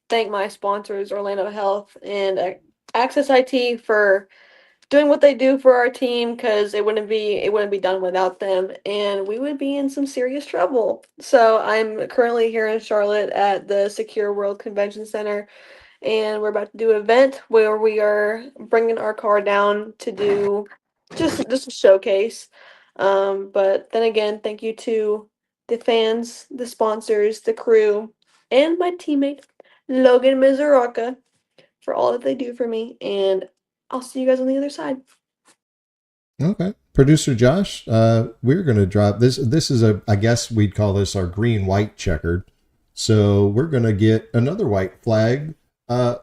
thank my sponsors, Orlando Health and Access IT, for doing what they do for our team, because it wouldn't be done without them, and we would be in some serious trouble. So I'm currently here in Charlotte at the Secure World Convention Center, and we're about to do an event where we are bringing our car down to do just a showcase. But then again, thank you to the fans, the sponsors, the crew, and my teammate Logan Misuraca for all that they do for me, and I'll see you guys on the other side. Okay. Producer Josh, we're going to drop this. This is I guess we'd call this our green-white checkered. So we're going to get another white flag.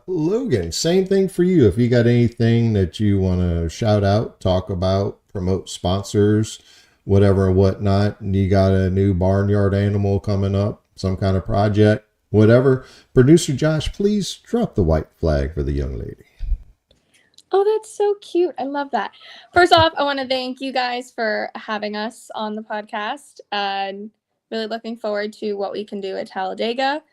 Logan, same thing for you. If you got anything that you want to shout out, talk about, promote sponsors, whatever and whatnot, and you got a new barnyard animal coming up, some kind of project, whatever, producer Josh, please drop the white flag for the young lady. Oh, that's so cute. I love that. First off, I want to thank you guys for having us on the podcast. Really looking forward to what we can do at Talladega.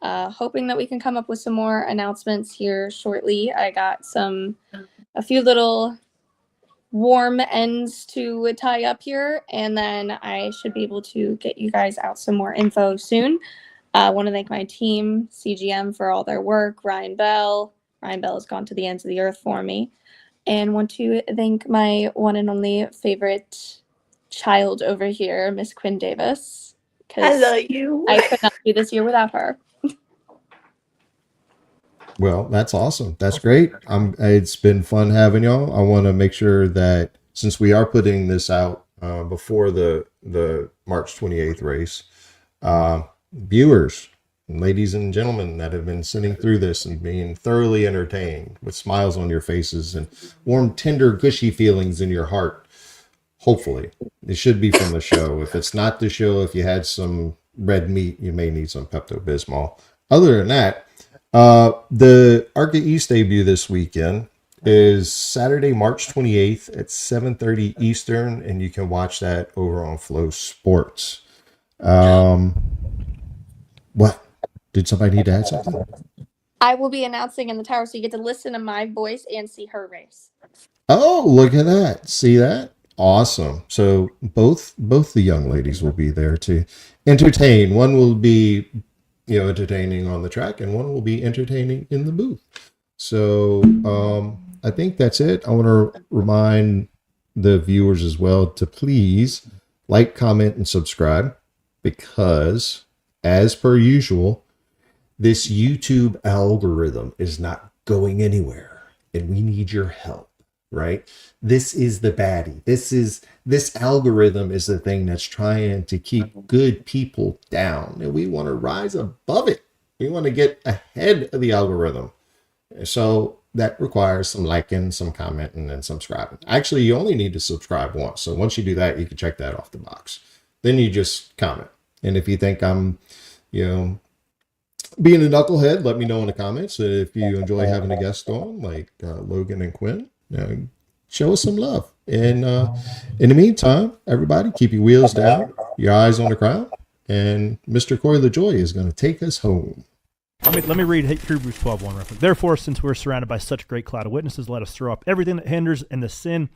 Hoping that we can come up with some more announcements here shortly. I got a few little warm ends to tie up here, and then I should be able to get you guys out some more info soon. I want to thank my team, CGM, for all their work. Ryan Bell has gone to the ends of the earth for me. And want to thank my one and only favorite child over here, Miss Quinn Davis. I love you. I could not do this year without her. Well, that's awesome. That's great. It's been fun having y'all. I want to make sure that since we are putting this out before the March 28th race, viewers, ladies and gentlemen that have been sitting through this and being thoroughly entertained with smiles on your faces and warm, tender, gushy feelings in your heart. Hopefully, it should be from the show. If it's not the show, if you had some red meat, you may need some Pepto-Bismol. Other than that, the ARCA East debut this weekend is Saturday, March 28th at 7:30 Eastern, and you can watch that over on Flow Sports. What? Did somebody need to add something? I will be announcing in the tower, so you get to listen to my voice and see her race. Oh, look at that. See that? Awesome. So both the young ladies will be there to entertain. One will be, entertaining on the track, and one will be entertaining in the booth. So I think that's it. I want to remind the viewers as well to please like, comment, and subscribe, because as per usual, this YouTube algorithm is not going anywhere, and we need your help, right? This is the baddie. This algorithm is the thing that's trying to keep good people down, and we want to rise above it. We want to get ahead of the algorithm. So that requires some liking, some commenting, and subscribing. Actually, you only need to subscribe once. So once you do that, you can check that off the box. Then you just comment. And if you think I'm, being a knucklehead, let me know in the comments. If you enjoy having a guest on, like Logan and Quinn, show us some love. And in the meantime, everybody, keep your wheels down, your eyes on the crown, and Mr. Corey LaJoy is going to take us home. Let me read Hebrews 12:1 real quick. Therefore, since we're surrounded by such a great cloud of witnesses, let us throw up everything that hinders and the sin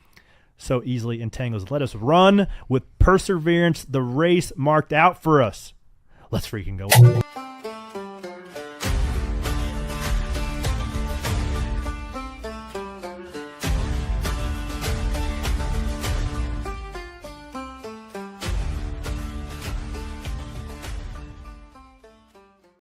so easily entangles. Let us run with perseverance the race marked out for us. Let's freaking go.